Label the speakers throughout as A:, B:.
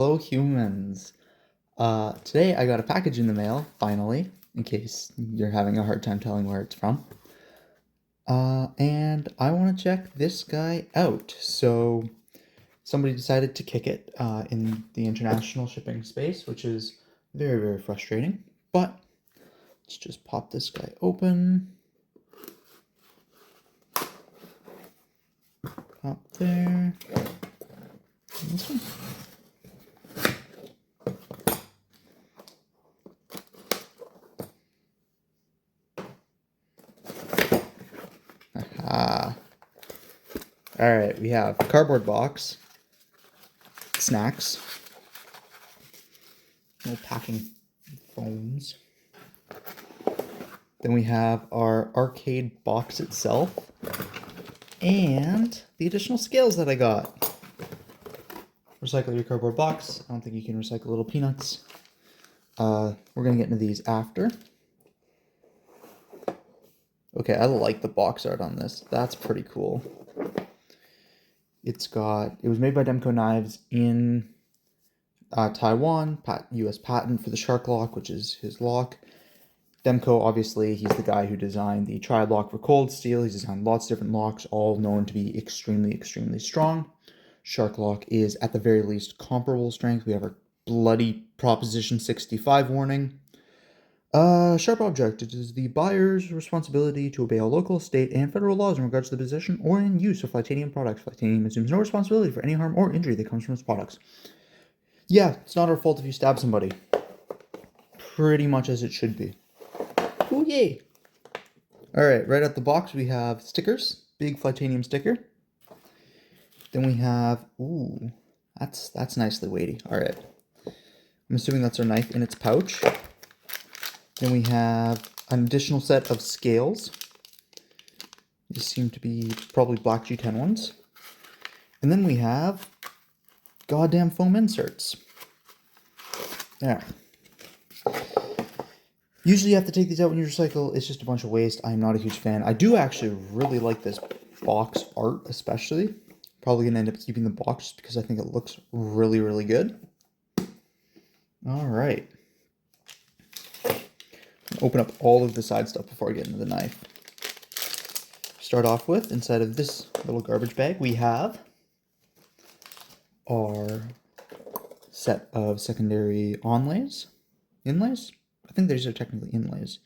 A: Hello humans. Today I got a package in the mail, finally, in case you're having a hard time telling where it's from. And I want to check this guy out. So somebody decided to kick it in the international shipping space, which is very, very frustrating. But let's just pop this guy open. Pop there. And this one. Aha. Alright, we have cardboard box, snacks, little packing foams. Then we have our arcade box itself, and the additional scales that I got. Recycle your cardboard box. I don't think you can recycle little peanuts. We're going to get into these after. Okay, I like the box art on this. That's pretty cool. It was made by Demco Knives in Taiwan, US patent for the shark lock, which is his lock. Demco, obviously, he's the guy who designed the tri-lock for cold steel. He's designed lots of different locks, all known to be extremely, extremely strong. Shark lock is, at the very least, comparable strength. We have our bloody Proposition 65 warning. Sharp object. It is the buyer's responsibility to obey all local, state, and federal laws in regards to the possession or in use of flytanium products. Flytanium assumes no responsibility for any harm or injury that comes from its products. Yeah, it's not our fault if you stab somebody. Pretty much as it should be. Ooh, yay! Alright, right out the box we have stickers. Big flytanium sticker. Then we have, ooh, that's nicely weighty. Alright. I'm assuming that's our knife in its pouch. Then we have an additional set of scales. These seem to be probably black G10 ones. And then we have goddamn foam inserts. There. Usually you have to take these out when you recycle. It's just a bunch of waste. I'm not a huge fan. I do actually really like this box art especially. Probably going to end up keeping the box just because I think it looks really, really good. Alright. Open up all of the side stuff before I get into the knife. Start off with, inside of this little garbage bag, we have our set of secondary inlays. I think these are technically inlays.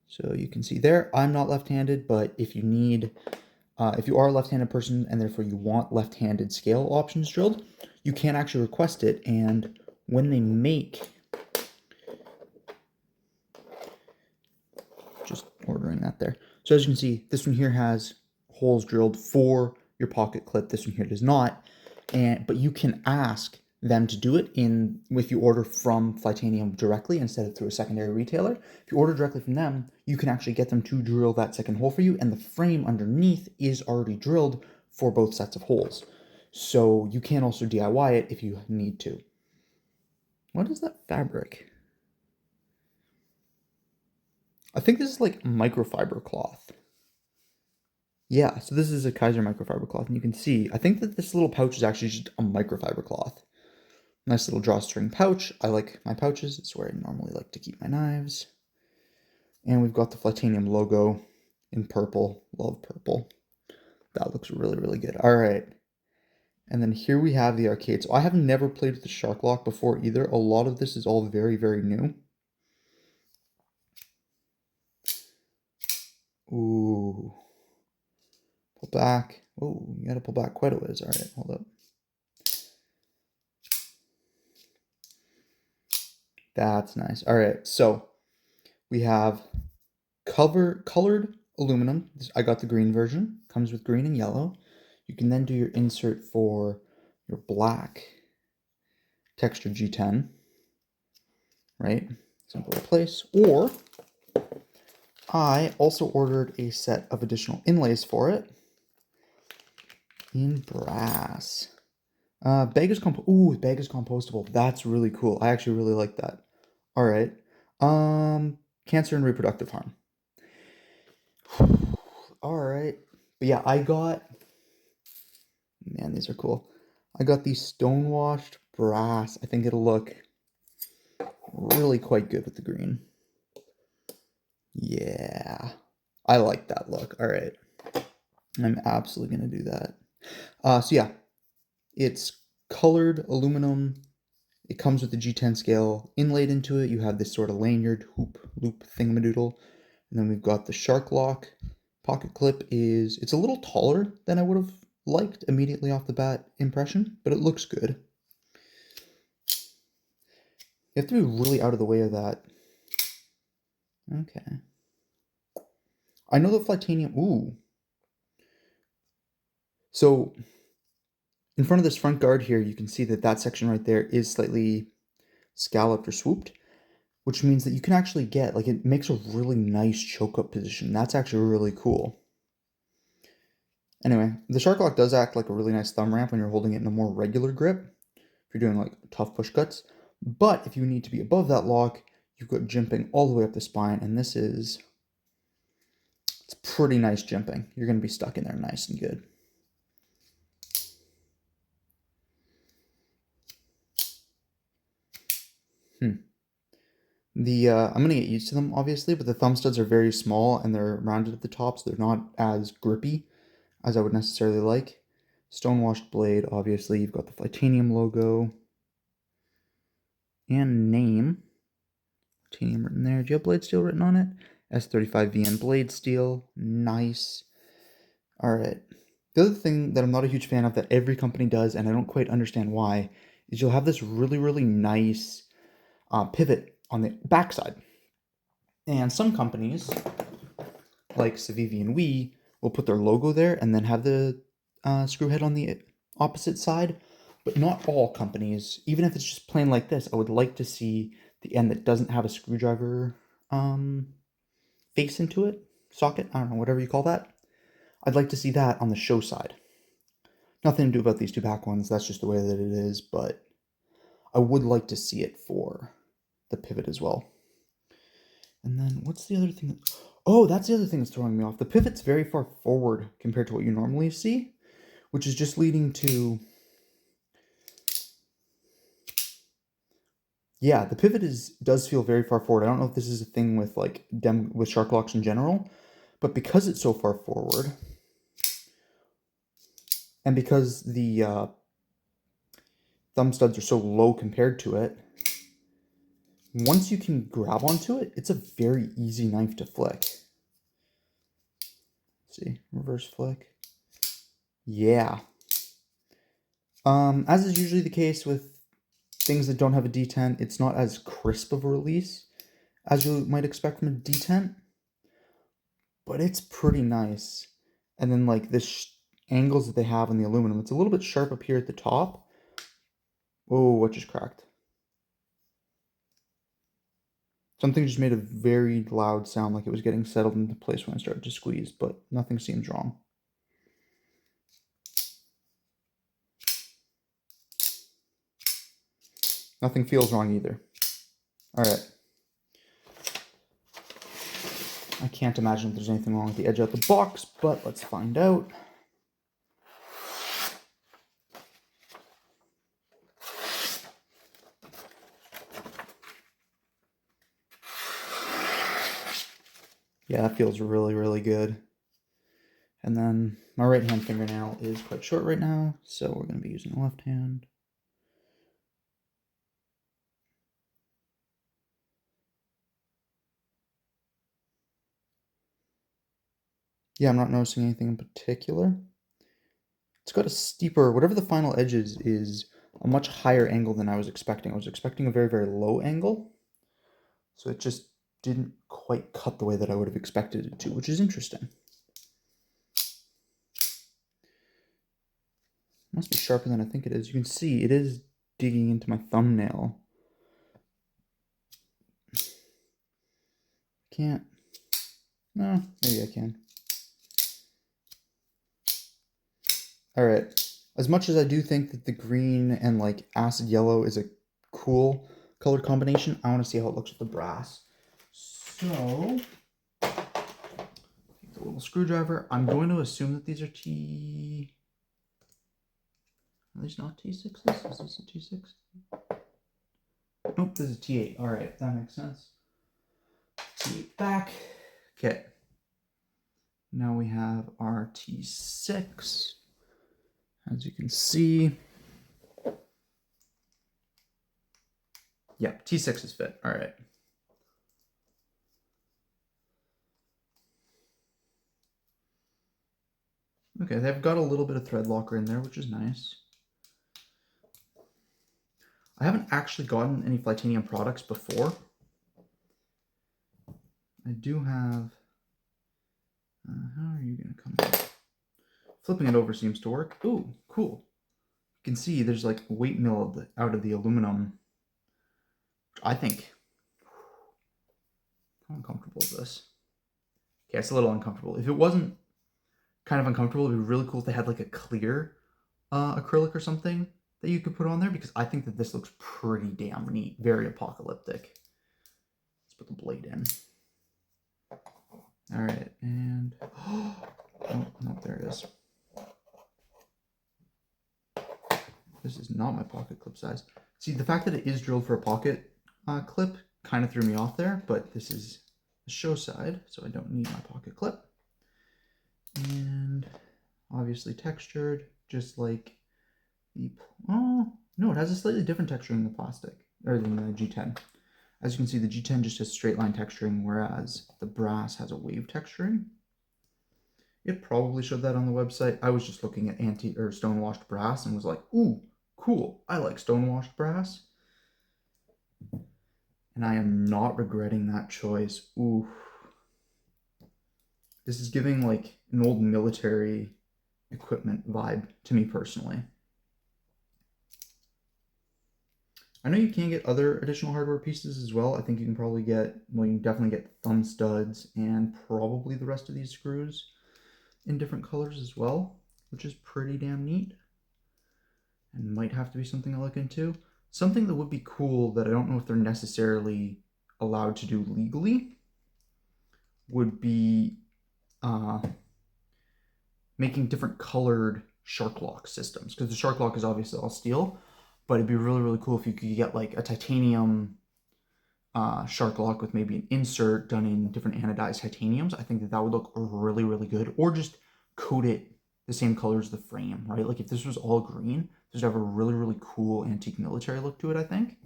A: So you can see there, I'm not left-handed, but if you are a left-handed person and therefore you want left-handed scale options drilled, you can actually request it, and when they make, just ordering that there. So as you can see, this one here has holes drilled for your pocket clip. This one here does not, but you can ask them to do it if you order from Flytanium directly instead of through a secondary retailer. If you order directly from them, you can actually get them to drill that second hole for you, and the frame underneath is already drilled for both sets of holes. So you can also DIY it if you need to. What is that fabric? I think this is like microfiber cloth. Yeah, so this is a Kaiser microfiber cloth, and you can see, I think that this little pouch is actually just a microfiber cloth. Nice little drawstring pouch. I like my pouches. It's where I normally like to keep my knives. And we've got the Flytanium logo in purple. Love purple. That looks really, really good. All right. And then here we have the arcade. So I have never played with the Shark Lock before either. A lot of this is all very, very new. Ooh. Pull back. Oh, you gotta pull back quite a ways. All right, hold up. That's nice. All right, so we have colored aluminum. I got the green version. Comes with green and yellow. You can then do your insert for your black texture G10, right? Simple replace. Or I also ordered a set of additional inlays for it in brass. Bag is compostable. That's really cool. I actually really like that. All right. Cancer and reproductive harm. All right. But yeah, man, these are cool. I got these stonewashed brass. I think it'll look really quite good with the green. Yeah, I like that look. All right, I'm absolutely gonna do that. So yeah, it's colored aluminum. It comes with the G10 scale inlaid into it. You have this sort of lanyard hoop loop thingamadoodle. And then we've got the shark lock. Pocket clip it's a little taller than I would have liked immediately off the bat impression, but it looks good. You have to be really out of the way of that. Okay. I know the flytanium. Ooh. So in front of this front guard here, you can see that that section right there is slightly scalloped or swooped, which means that you can actually get, like, it makes a really nice choke up position. That's actually really cool. Anyway, the shark lock does act like a really nice thumb ramp when you're holding it in a more regular grip, if you're doing like tough push cuts. But if you need to be above that lock, you've got jimping all the way up the spine, and it's pretty nice jimping. You're going to be stuck in there nice and good. I'm going to get used to them, obviously, but the thumb studs are very small and they're rounded at the top, so they're not as grippy as I would necessarily like. Stonewashed blade, obviously. You've got the Flytanium logo and name. Titanium written there. Do you have blade steel written on it? S35VN blade steel. Nice. All right. The other thing that I'm not a huge fan of that every company does, and I don't quite understand why, is you'll have this really, really nice pivot on the backside. And some companies, like Civivi and Wii, will put their logo there and then have the screw head on the opposite side. But not all companies, even if it's just plain like this, I would like to see the end that doesn't have a screwdriver face into it, socket, I don't know, whatever you call that. I'd like to see that on the show side. Nothing to do about these two back ones, that's just the way that it is, but I would like to see it for the pivot as well. And then what's the other thing? Oh, that's the other thing that's throwing me off. The pivot's very far forward compared to what you normally see, which is just leading to... Yeah, the pivot does feel very far forward. I don't know if this is a thing with with shark locks in general, but because it's so far forward, and because the thumb studs are so low compared to it, once you can grab onto it, it's a very easy knife to flick. Let's see, reverse flick. Yeah. As is usually the case with things that don't have a detent, it's not as crisp of a release as you might expect from a detent, but it's pretty nice. And then like this angles that they have on the aluminum, it's a little bit sharp up here at the top. Oh, what just cracked? Something just made a very loud sound like it was getting settled into place when I started to squeeze, but nothing seems wrong. Nothing feels wrong either. All right. I can't imagine if there's anything wrong with the edge of the box, but let's find out. Yeah, that feels really, really good. And then my right hand fingernail is quite short right now, so we're going to be using the left hand. Yeah, I'm not noticing anything in particular. It's got a steeper, whatever the final edge is a much higher angle than I was expecting. I was expecting a very, very low angle. So it just didn't quite cut the way that I would have expected it to, which is interesting. Must be sharper than I think it is. You can see it is digging into my thumbnail. Can't. No, maybe I can. All right. As much as I do think that the green and like acid yellow is a cool color combination, I want to see how it looks with the brass. So, take the little screwdriver. I'm going to assume that these are T. Are these not T6s? Is this a T6? Nope, this is a T8. All right, that makes sense. T8 back. Okay. Now we have our T6. As you can see. Yep, T6 is fit. All right. Okay, they've got a little bit of thread locker in there, which is nice. I haven't actually gotten any Flytanium products before. I do have... how are you going to come out? Flipping it over seems to work. Ooh, cool. You can see there's like weight milled out of the aluminum. I think... How uncomfortable is this? Okay, it's a little uncomfortable. If it wasn't kind of uncomfortable, it'd be really cool if they had like a clear acrylic or something that you could put on there, because I think that this looks pretty damn neat. Very apocalyptic. Let's put the blade in. All right, and oh no, there it is. This is not my pocket clip size. See, the fact that it is drilled for a pocket clip kind of threw me off there, but this is the show side, so I don't need my pocket clip. And obviously textured, just like the... Oh, no, it has a slightly different texture than the plastic, or than the G10. As you can see, the G10 just has straight line texturing, whereas the brass has a wave texturing. It probably showed that on the website. I was just looking at stone-washed brass and was like, ooh, cool, I like stone-washed brass. And I am not regretting that choice. Ooh. This is giving like an old military equipment vibe to me personally. I know you can get other additional hardware pieces as well. I think you can probably get, well, you can definitely get thumb studs and probably the rest of these screws in different colors as well, which is pretty damn neat. And might have to be something I look into. Something that would be cool that I don't know if they're necessarily allowed to do legally would be making different colored shark lock systems, because the shark lock is obviously all steel, but it'd be really, really cool if you could get like a titanium shark lock with maybe an insert done in different anodized titaniums. I think that that would look really, really good. Or just coat it the same color as the frame, right? Like if this was all green, this would have a really, really cool antique military look to it, I think.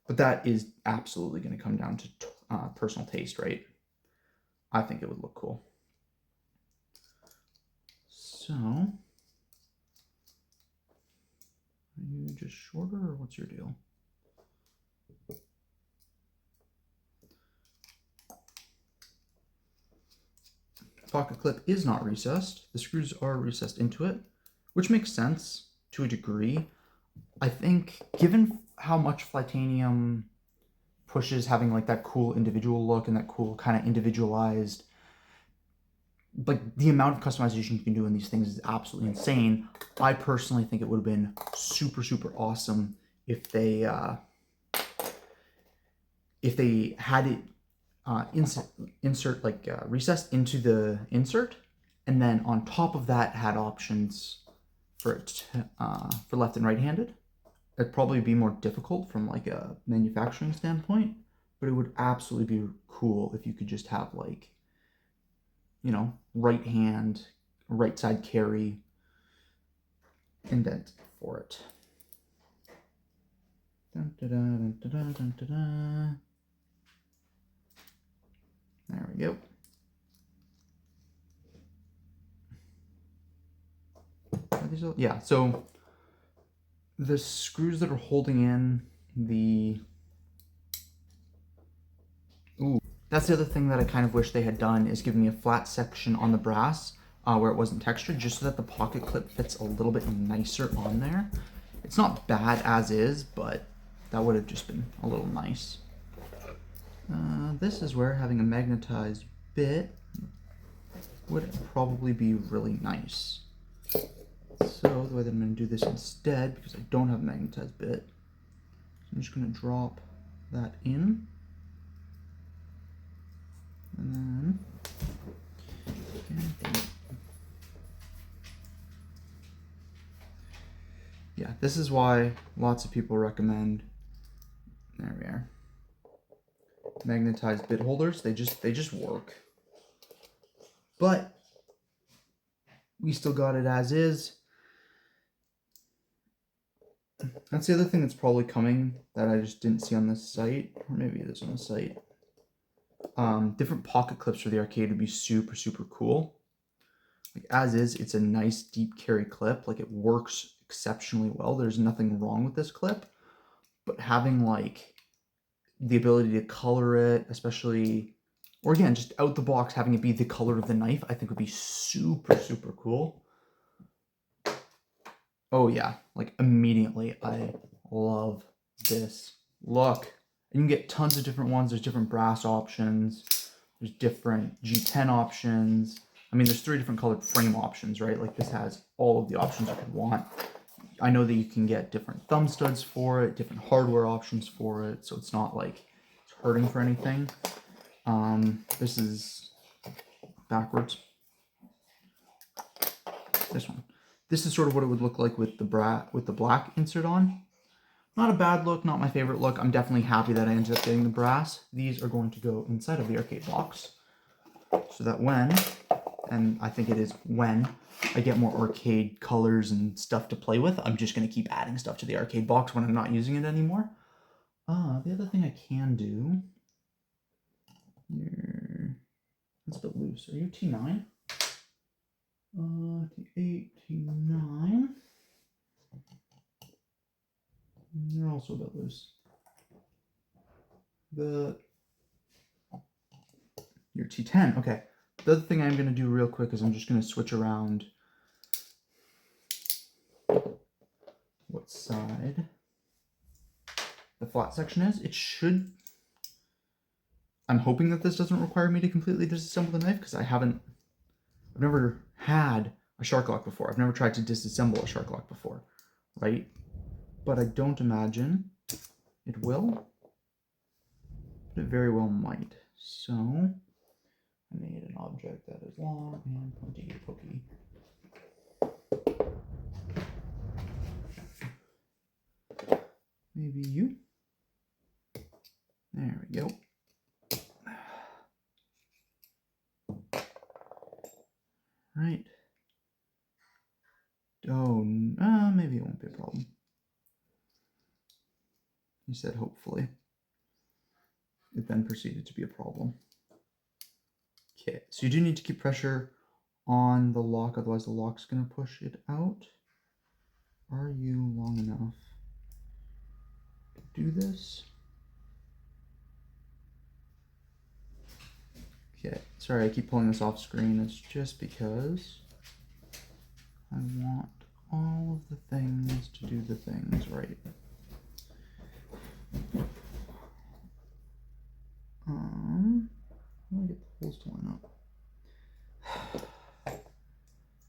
A: But that is absolutely going to come down to personal taste, right? I think it would look cool. So, are you just shorter or what's your deal? Pocket clip is not recessed. The screws are recessed into it, which makes sense to a degree. I think given how much Flytanium pushes having like that cool individual look and that cool kind of individualized, like the amount of customization you can do in these things is absolutely insane. I personally think it would have been super, super awesome if they had it insert like recessed into the insert, and then on top of that had options for it for left and right-handed. It'd probably be more difficult from like a manufacturing standpoint, but it would absolutely be cool if you could just have like, you know, right hand, right side carry indent for it. Dun, da, da, dun, da, da, dun, da, da. There we go. Are these all? Yeah, so the screws that are holding in the... Ooh, that's the other thing that I kind of wish they had done, is give me a flat section on the brass where it wasn't textured, just so that the pocket clip fits a little bit nicer on there. It's not bad as is, but that would have just been a little nice. This is where having a magnetized bit would probably be really nice. So the way that I'm going to do this instead, because I don't have a magnetized bit, I'm just going to drop that in. And then Yeah, this is why lots of people recommend, there we are, magnetized bit holders. They just work. But we still got it as is. That's the other thing that's probably coming that I just didn't see on this site, or maybe it is on the site. Different pocket clips for the arcade would be super, super cool. Like as is, it's a nice deep carry clip. Like it works exceptionally well. There's nothing wrong with this clip, but having like the ability to color it, especially, or again, just out the box, having it be the color of the knife, I think would be super, super cool. Oh yeah, like immediately, I love this look. And you can get tons of different ones. There's different brass options. There's different G10 options. I mean, there's 3 different colored frame options, right? Like this has all of the options you could want. I know that you can get different thumb studs for it, different hardware options for it, so it's not like it's hurting for anything. This is backwards. This one. This is sort of what it would look like with the black insert on. Not a bad look, not my favorite look. I'm definitely happy that I ended up getting the brass. These are going to go inside of the arcade box, so that when, and I think it is when, I get more arcade colors and stuff to play with, I'm just going to keep adding stuff to the arcade box when I'm not using it anymore. The other thing I can do, it's a bit loose. Are you T9? T8, T9. You're also a bit loose. You're T10, okay. The other thing I'm going to do real quick is I'm just going to switch around what side the flat section is. It should, I'm hoping that this doesn't require me to completely disassemble the knife, because I've never had a shark lock before. I've never tried to disassemble a shark lock before, right? But I don't imagine it will, but it very well might. So I need an object that is long and pointy pokey. Maybe you. There we go. Right. Oh, maybe it won't be a problem. He said hopefully. It then proceeded to be a problem. Okay, so you do need to keep pressure on the lock, otherwise the lock's going to push it out. Are you long enough to do this? Okay, sorry I keep pulling this off screen. It's just because I want all of the things to do the things right. Let me get the holes to line up.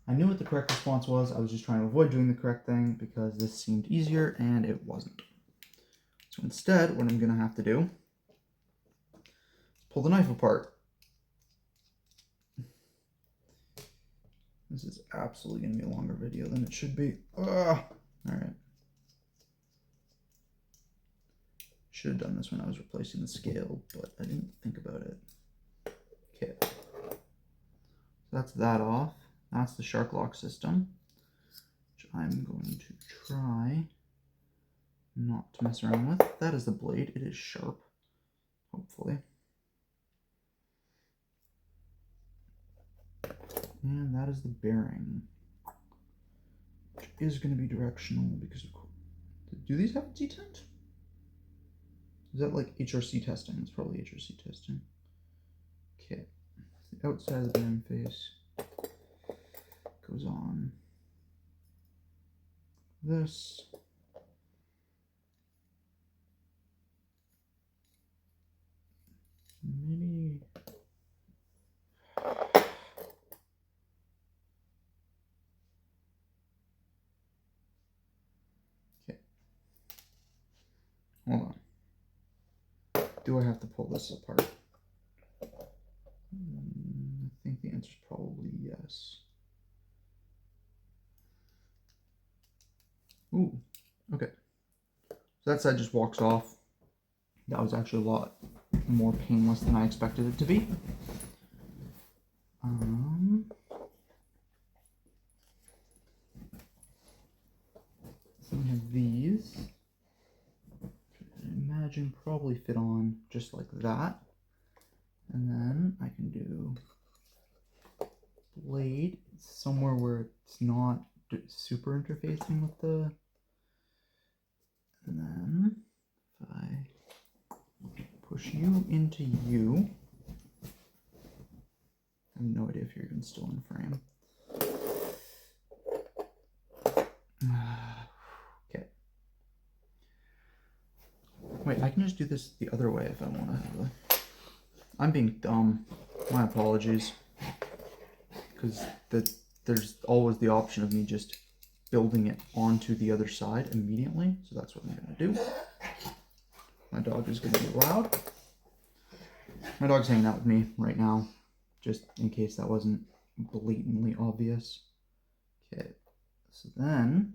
A: I knew what the correct response was. I was just trying to avoid doing the correct thing because this seemed easier and it wasn't. So instead, what I'm going to have to do is pull the knife apart. This is absolutely going to be a longer video than it should be. All right. Should have done this when I was replacing the scale, but I didn't think about it. Okay. So that's that off. That's the shark lock system, which I'm going to try not to mess around with. That is the blade. It is sharp, hopefully. And that is the bearing, which is going to be directional because of course. Do these have a detent? Is that like HRC testing? It's probably HRC testing. Okay. The outside of the bearing face goes on this. Maybe. Okay. Hold on. Do I have to pull this apart? I think the answer is probably yes. Ooh, So that side just walks off. That was actually a lot more painless than I expected it to be. So we have these. I imagine probably fit on just like that. And then I can do blade somewhere where it's not super interfacing with the. And then if I push you into you, I have no idea if you're even still in frame. Okay. Wait, I can just do this the other way if I want to have a... I'm being dumb. My apologies. Because there's always the option of me just building it onto the other side immediately. So that's what I'm going to do. My dog is going to be loud. My dog's hanging out with me right now, just in case that wasn't blatantly obvious. Okay, so then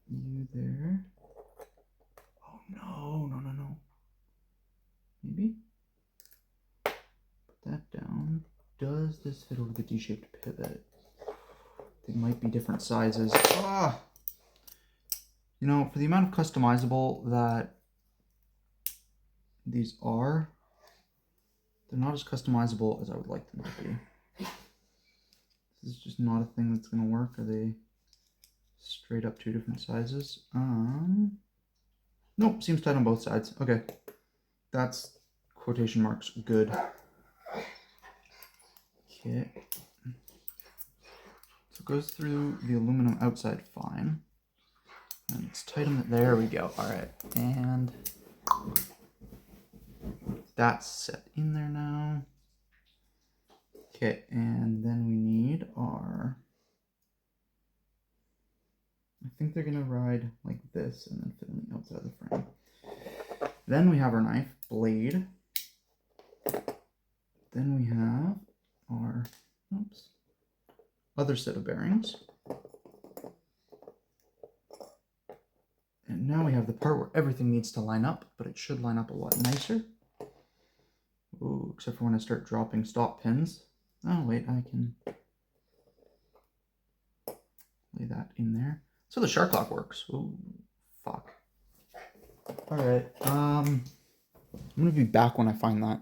A: you there. Oh no, no, no, no. Maybe? Put that down. Does this fit over the D-shaped pivot? They might be different sizes. Ah! You know, for the amount of customizable that these are, they're not as customizable as I would like them to be. This is just not a thing that's going to work. Are they straight up 2 different sizes? Nope, seems tight on both sides. Okay, that's quotation marks good. Okay. So it goes through the aluminum outside fine. And it's tight on the, there we go. All right, and that's set in there now. Okay, and then we need our, I think they're gonna ride like this and then fit on the outside of the frame. Then we have our knife blade. Then we have our, oops, other set of bearings. And now we have the part where everything needs to line up, but it should line up a lot nicer. Ooh, except for when I start dropping stop pins. Oh wait, I can lay that in there. So the shark lock works. Ooh, fuck. All right, I'm gonna be back when I find that.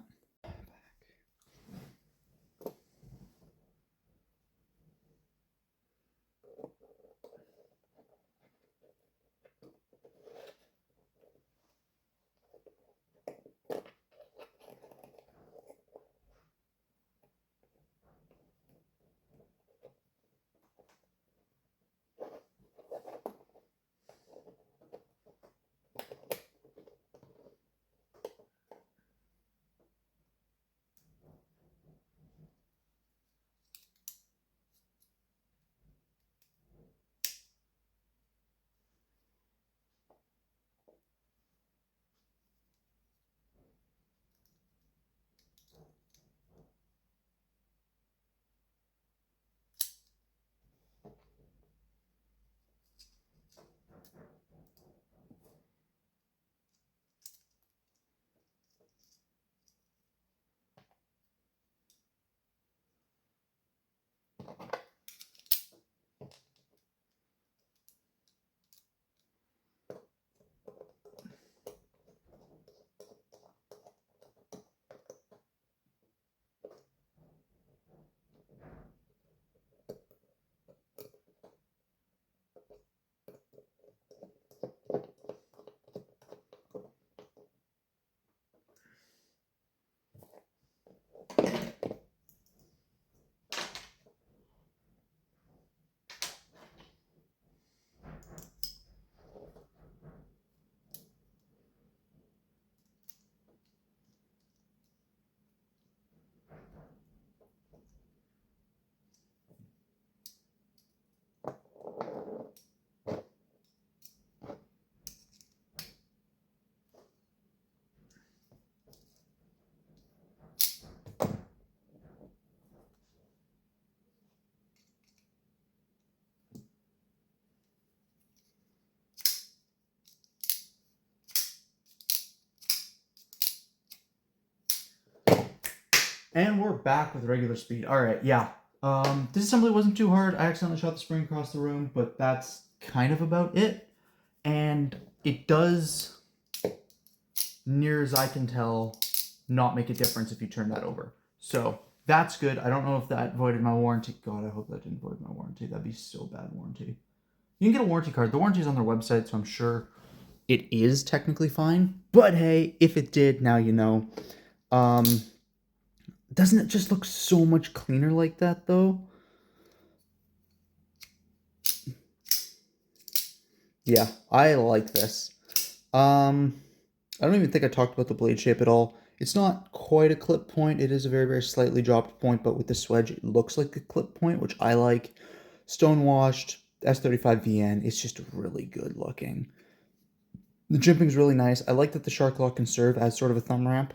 A: And we're back with regular speed. All right, yeah. Disassembly wasn't too hard. I accidentally shot the spring across the room, but that's kind of about it. And it does, near as I can tell, not make a difference if you turn that over. So that's good. I don't know if that voided my warranty. God, I hope that didn't void my warranty. That'd be so bad warranty. You can get a warranty card. The warranty's on their website, so I'm sure it is technically fine. But hey, if it did, now you know. Doesn't it just look so much cleaner like that, though? Yeah, I like this. I don't even think I talked about the blade shape at all. It's not quite a clip point. It is a very, very slightly dropped point, but with the swedge, it looks like a clip point, which I like. Stonewashed, S35 VN. It's just really good looking. The jimping's really nice. I like that the shark lock can serve as sort of a thumb ramp.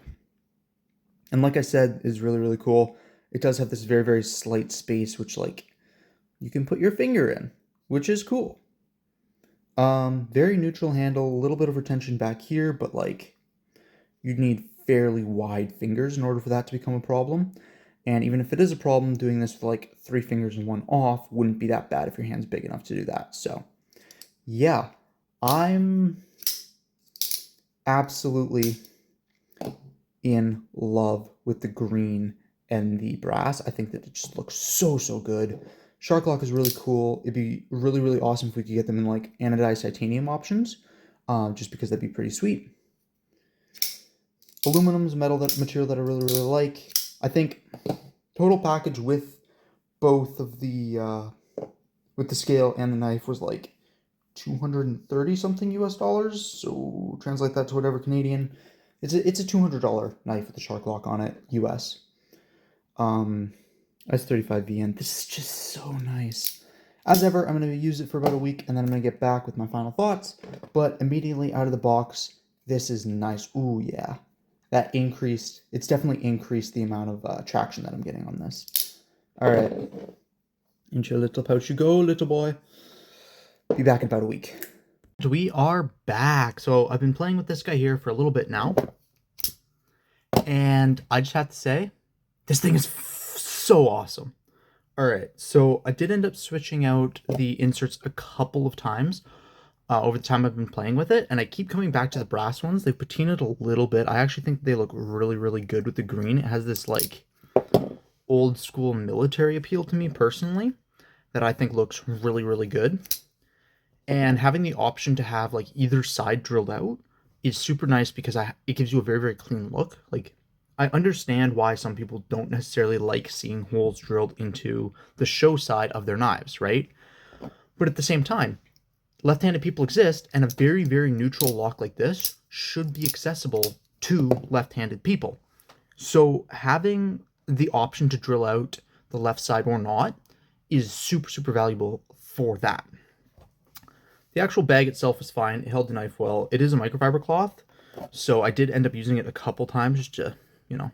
A: And like I said, is really, really cool. It does have this very, very slight space, which, like, you can put your finger in, which is cool. Very neutral handle, a little bit of retention back here, but, like, you'd need fairly wide fingers in order for that to become a problem. And even if it is a problem, doing this with, like, 3 fingers and 1 off wouldn't be that bad if your hand's big enough to do that. So, yeah, I'm absolutely in love with the green and the brass. I think that it just looks so, so good. Shark lock is really cool. It'd be really, really awesome if we could get them in like anodized titanium options, just because that'd be pretty sweet. Aluminum is material that I really, really like. I think total package with both of the with the scale and the knife was like 230 something US dollars. So translate that to whatever Canadian. It's a $200 knife with a shark lock on it, US. S35 VN. This is just so nice. As ever, I'm going to use it for about a week, and then I'm going to get back with my final thoughts. But immediately out of the box, this is nice. Ooh, yeah. That increased, it's definitely increased the amount of traction that I'm getting on this. All right. Into your little pouch you go, little boy. Be back in about a week. We are back. So I've been playing with this guy here for a little bit now. And I just have to say, this thing is so awesome. All right, so I did end up switching out the inserts a couple of times over the time I've been playing with it, and I keep coming back to the brass ones. They've patinaed a little bit. I actually think they look really, really good with the green. It has this like old school military appeal to me personally that I think looks really, really good. And having the option to have like either side drilled out is super nice because it gives you a very, very clean look. Like, I understand why some people don't necessarily like seeing holes drilled into the show side of their knives, right? But at the same time, left-handed people exist, and a very, very neutral lock like this should be accessible to left-handed people. So having the option to drill out the left side or not is super, super valuable for that. The actual bag itself was fine. It held the knife well. It is a microfiber cloth, so I did end up using it a couple times just to, you know,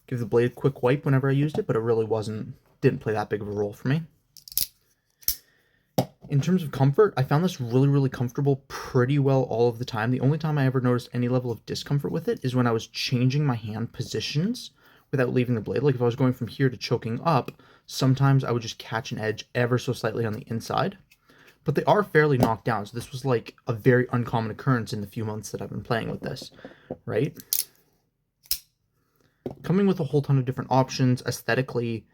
A: give the blade a quick wipe whenever I used it, but it really didn't play that big of a role for me. In terms of comfort, I found this really, really comfortable pretty well all of the time. The only time I ever noticed any level of discomfort with it is when I was changing my hand positions without leaving the blade. Like if I was going from here to choking up, sometimes I would just catch an edge ever so slightly on the inside. But they are fairly knocked down, so this was like a very uncommon occurrence in the few months that I've been playing with this, right? Coming with a whole ton of different options aesthetically,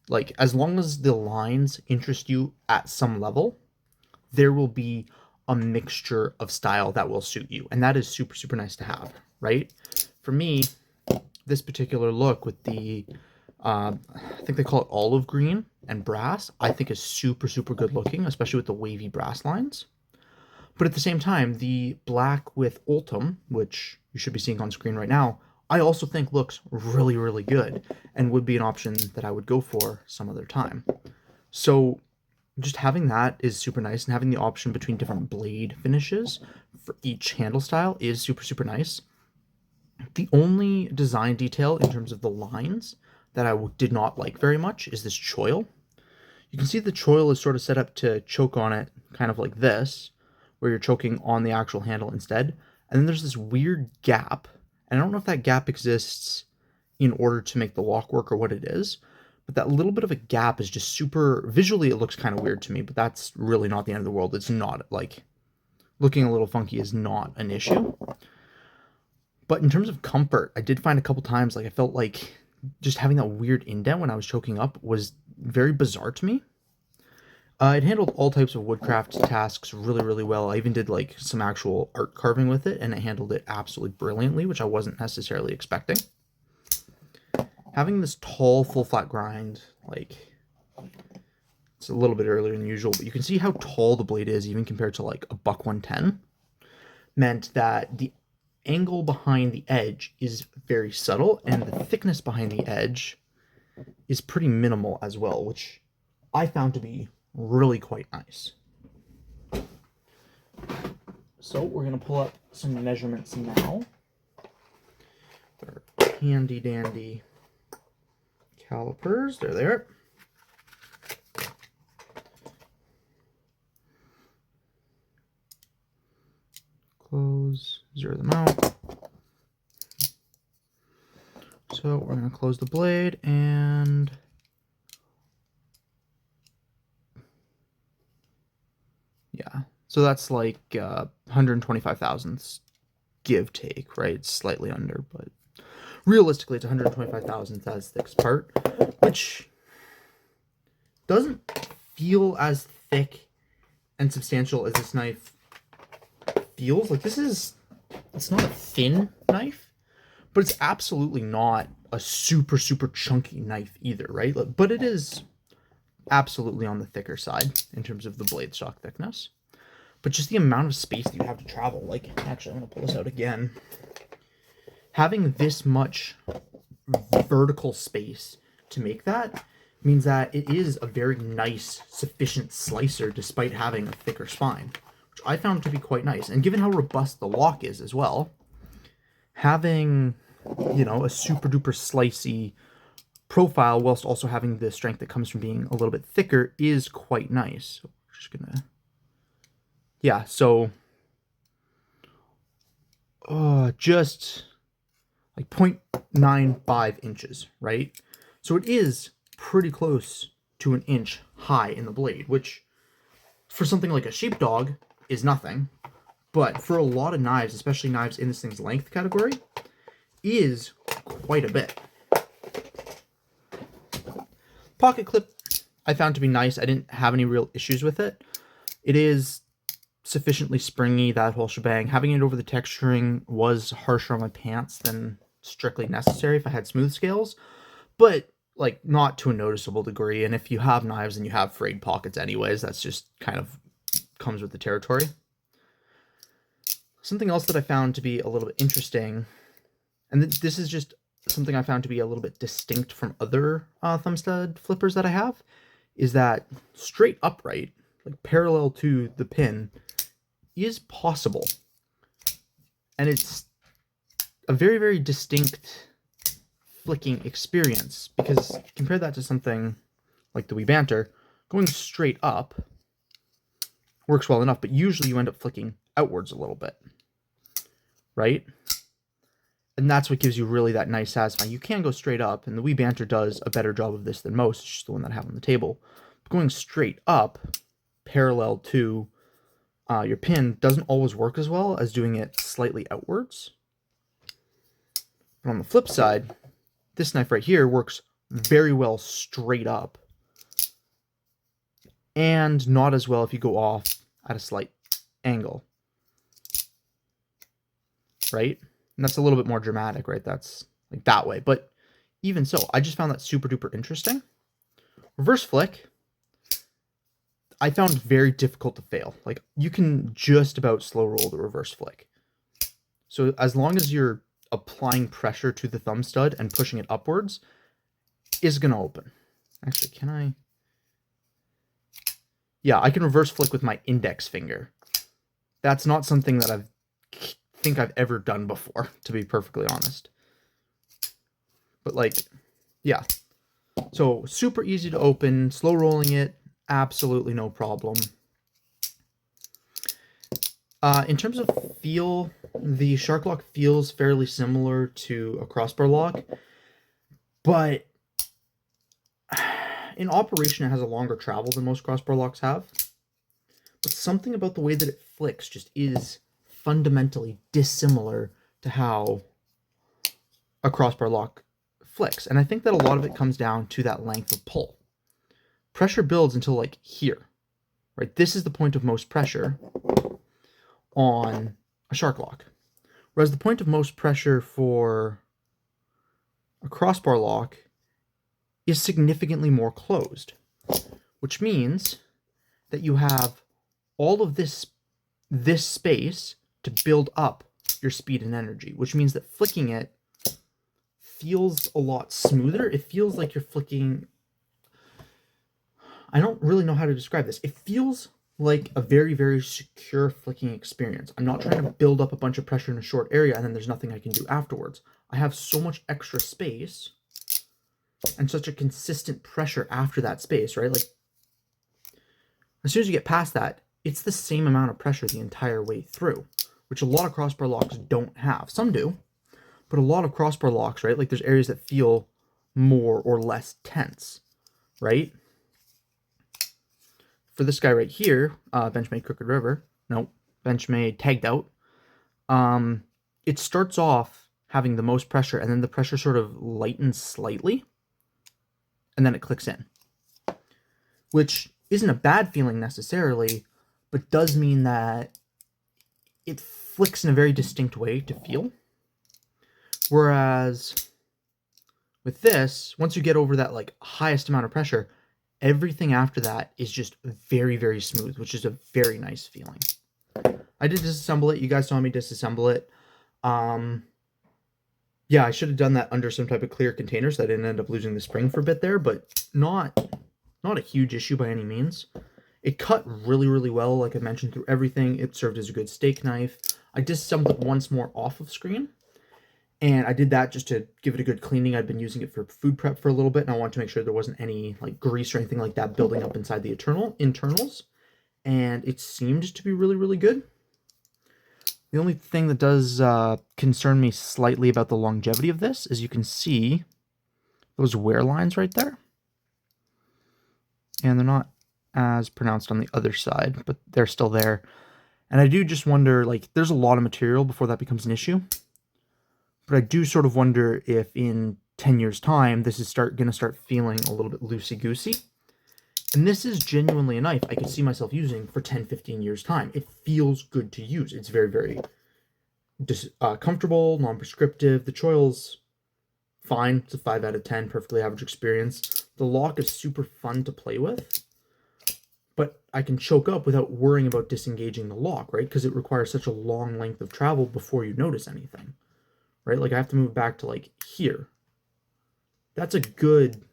A: like as long as the lines interest you at some level, there will be a mixture of style that will suit you. And that is super, super nice to have, right? For me, this particular look with the, I think they call it olive green and brass, I think is super, super good looking, especially with the wavy brass lines. But at the same time, the black with Ultim, which you should be seeing on screen right now, I also think looks really, really good and would be an option that I would go for some other time. So just having that is super nice, and having the option between different blade finishes for each handle style is super, super nice. The only design detail in terms of the lines that I did not like very much is this choil. You can see the choil is sort of set up to choke on it kind of like this, where you're choking on the actual handle instead. And then there's this weird gap, and I don't know if that gap exists in order to make the lock work or what it is. But that little bit of a gap is just super, visually it looks kind of weird to me, but that's really not the end of the world. It's not, like, looking a little funky is not an issue. But in terms of comfort, I did find a couple times, like, I felt like just having that weird indent when I was choking up was very bizarre to me. It handled all types of woodcraft tasks really, really well. I even did, like, some actual art carving with it, and it handled it absolutely brilliantly, which I wasn't necessarily expecting. Having this tall, full flat grind, like, it's a little bit earlier than usual, but you can see how tall the blade is even compared to, like, a buck 110, meant that the angle behind the edge is very subtle, and the thickness behind the edge is pretty minimal as well, which I found to be really quite nice. So we're going to pull up some measurements now. They're handy dandy calipers. They're there. Close, zero them out. So we're going to close the blade and yeah. So that's like 125 thousandths, give take, right? It's slightly under, but realistically it's 125 thousandths as thick's part, which doesn't feel as thick and substantial as this knife feels. Like, it's not a thin knife, but it's absolutely not a super, super chunky knife either, right? But it is absolutely on the thicker side in terms of the blade stock thickness. But just the amount of space that you have to travel, like, actually, I'm going to pull this out again. Having this much vertical space to make that means that it is a very nice, sufficient slicer despite having a thicker spine, which I found to be quite nice. And given how robust the lock is as well, having, you know, a super duper slicey profile whilst also having the strength that comes from being a little bit thicker is quite nice. So we're just gonna, yeah, so just like 0.95 inches, right? So it is pretty close to an inch high in the blade, which for something like a sheepdog is nothing, but for a lot of knives, especially knives in this thing's length category, is quite a bit. Pocket clip I found to be nice. I didn't have any real issues with it. It is sufficiently springy, that whole shebang. Having it over the texturing was harsher on my pants than strictly necessary if I had smooth scales, but like not to a noticeable degree. And if you have knives and you have frayed pockets anyways, that's just kind of comes with the territory. Something else that I found to be a little bit interesting, and this is just something I found to be a little bit distinct from other thumb stud flippers that I have, is that straight upright, like parallel to the pin, is possible. And it's a very, very distinct flicking experience, because compare that to something like the Wee Banter, going straight up works well enough, but usually you end up flicking outwards a little bit, right? And that's what gives you really that nice satisfying. You can go straight up, and the Wee Banter does a better job of this than most. It's just the one that I have on the table. But going straight up, parallel to your pin, doesn't always work as well as doing it slightly outwards. But on the flip side, this knife right here works very well straight up, and not as well if you go off at a slight angle, right? And that's a little bit more dramatic, right? That's like that way. But even so, I just found that super duper interesting. Reverse flick, I found very difficult to fail. Like, you can just about slow roll the reverse flick. So as long as you're applying pressure to the thumb stud and pushing it upwards, is going to open. Actually, can I? Yeah, I can reverse flick with my index finger. That's not something that I've ever done before, to be perfectly honest. But like, yeah. So super easy to open, slow rolling it, absolutely no problem. In terms of feel, the Shark Lock feels fairly similar to a crossbar lock. But in operation, it has a longer travel than most crossbar locks have. But something about the way that it flicks just is fundamentally dissimilar to how a crossbar lock flicks. And I think that a lot of it comes down to that length of pull. Pressure builds until like here, right? This is the point of most pressure on a shark lock. Whereas the point of most pressure for a crossbar lock is significantly more closed, which means that you have all of this space to build up your speed and energy, which means that flicking it feels a lot smoother. It feels like you're flicking... I don't really know how to describe this. It feels like a very, very secure flicking experience. I'm not trying to build up a bunch of pressure in a short area and then there's nothing I can do afterwards. I have so much extra space and such a consistent pressure after that space, right? Like, as soon as you get past that, it's the same amount of pressure the entire way through, which a lot of crossbar locks don't have. Some do, but a lot of crossbar locks, right? Like, there's areas that feel more or less tense, right? For this guy right here, Benchmade Crooked River, no, Benchmade Tagged Out, it starts off having the most pressure, and then the pressure sort of lightens slightly, and then it clicks in, which isn't a bad feeling necessarily, but does mean that it flicks in a very distinct way to feel. Whereas with this, once you get over that like highest amount of pressure, everything after that is just very, very smooth, which is a very nice feeling. I did disassemble it. You guys saw me disassemble it. Yeah, I should have done that under some type of clear container so I didn't end up losing the spring for a bit there, but not a huge issue by any means. It cut really, really well, like I mentioned, through everything. It served as a good steak knife. I disassembled it once more off of screen, and I did that just to give it a good cleaning. I'd been using it for food prep for a little bit, and I wanted to make sure there wasn't any like grease or anything like that building up inside the internals, and it seemed to be really, really good. The only thing that does concern me slightly about the longevity of this is you can see those wear lines right there. And they're not as pronounced on the other side, but they're still there. And I do just wonder, like, there's a lot of material before that becomes an issue. But I do sort of wonder if in 10 years' time, this is going to start feeling a little bit loosey-goosey. And this is genuinely a knife I could see myself using for 10, 15 years' time. It feels good to use. It's very, very comfortable, non-prescriptive. The choil's fine. It's a 5 out of 10, perfectly average experience. The lock is super fun to play with, but I can choke up without worrying about disengaging the lock, right? Because it requires such a long length of travel before you notice anything, right? Like, I have to move back to, like, here. That's a good,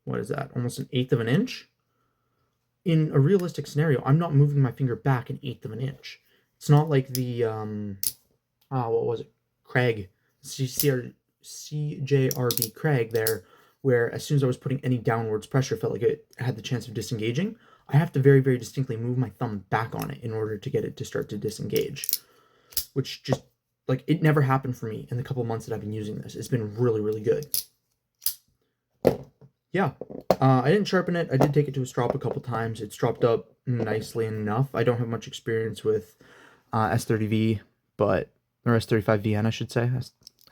A: what is that? Almost 1/8 of an inch? In a realistic scenario, I'm not moving my finger back 1/8 of an inch. It's not like the, what was it? Craig, CJRB Craig there, where as soon as I was putting any downwards pressure, felt like it had the chance of disengaging. I have to very, very distinctly move my thumb back on it in order to get it to start to disengage, which just, like, it never happened for me in the couple months that I've been using this. It's been really, really good. Yeah, I didn't sharpen it. I did take it to a strop a couple times. It's stropped up nicely enough. I don't have much experience with S30V, or S35VN, I should say.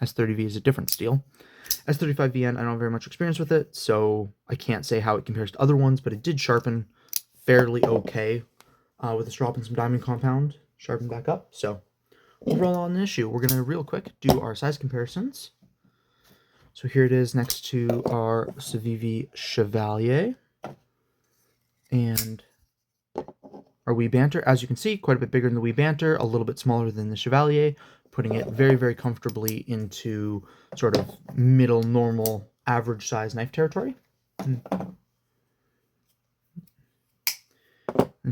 A: S30V is a different steel. S35VN, I don't have very much experience with it, so I can't say how it compares to other ones, but it did sharpen fairly okay with a strop and some diamond compound. Sharpen back up. So overall on the issue, we're going to real quick do our size comparisons. So here it is next to our Civivi Chevalier and our Wee Banter. As you can see, quite a bit bigger than the Wee Banter, a little bit smaller than the Chevalier, putting it very, very comfortably into sort of middle, normal, average size knife territory. And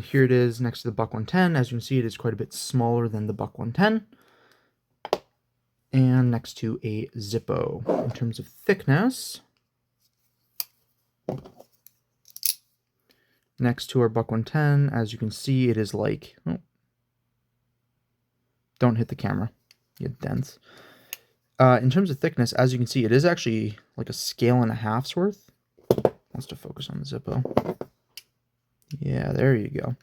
A: here it is next to the Buck 110. As you can see, it is quite a bit smaller than the Buck 110. And next to a Zippo. In terms of thickness, next to our Buck 110, as you can see, it is like, oh, don't hit the camera, you dense. In terms of thickness, as you can see, it is actually like a scale and a half's worth. Wants to focus on the Zippo. Yeah, there you go.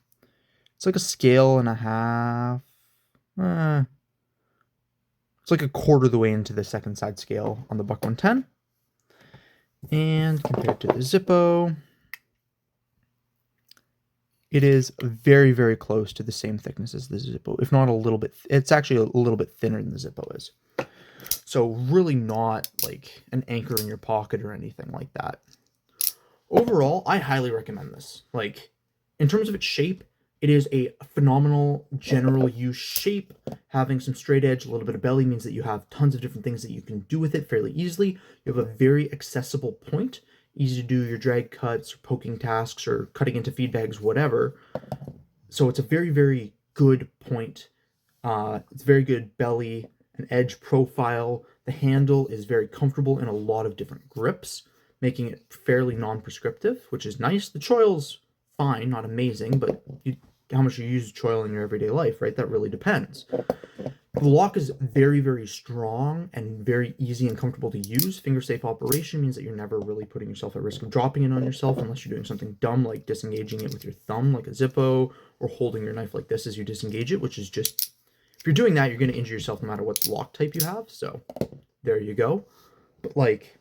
A: It's like a scale and a half. It's like a quarter of the way into the second side scale on the Buck 110. And compared to the Zippo, it is very, very close to the same thickness as the Zippo, if not a little bit. It's actually a little bit thinner than the Zippo is. So really not like an anchor in your pocket or anything like that. Overall, I highly recommend this. Like, in terms of its shape, it is a phenomenal general use shape. Having some straight edge, a little bit of belly means that you have tons of different things that you can do with it fairly easily. You have a very accessible point, easy to do your drag cuts, or poking tasks, or cutting into feed bags, whatever. So it's a very, very good point. It's very good belly and edge profile. The handle is very comfortable in a lot of different grips, making it fairly non-prescriptive, which is nice. The choil's fine, not amazing, but how much you use choil in your everyday life, right? That really depends. The lock is very, very strong and very easy and comfortable to use. Finger-safe operation means that you're never really putting yourself at risk of dropping it on yourself unless you're doing something dumb like disengaging it with your thumb like a Zippo, or holding your knife like this as you disengage it, which is just, if you're doing that, you're going to injure yourself no matter what lock type you have. So there you go. But like,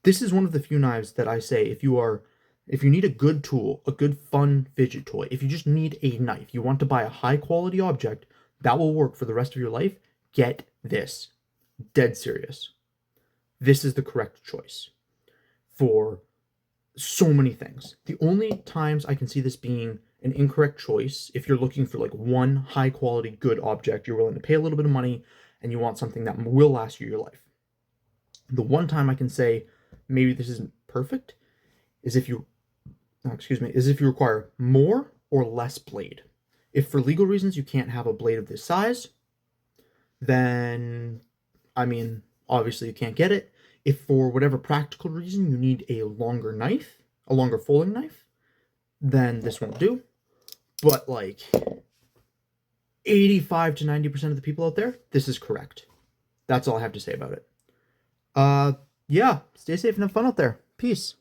A: this is one of the few knives that I say, if you need a good tool, a good fun fidget toy, if you just need a knife, you want to buy a high quality object that will work for the rest of your life, get this. Dead serious. This is the correct choice for so many things. The only times I can see this being an incorrect choice, if you're looking for like one high quality good object, you're willing to pay a little bit of money and you want something that will last you your life. The one time I can say maybe this isn't perfect is if you require more or less blade. If for legal reasons you can't have a blade of this size, then, I mean, obviously you can't get it. If for whatever practical reason you need a longer knife, a longer folding knife, then this won't do. But like 85 to 90% of the people out there, this is correct. That's all I have to say about it. Yeah, stay safe and have fun out there. Peace.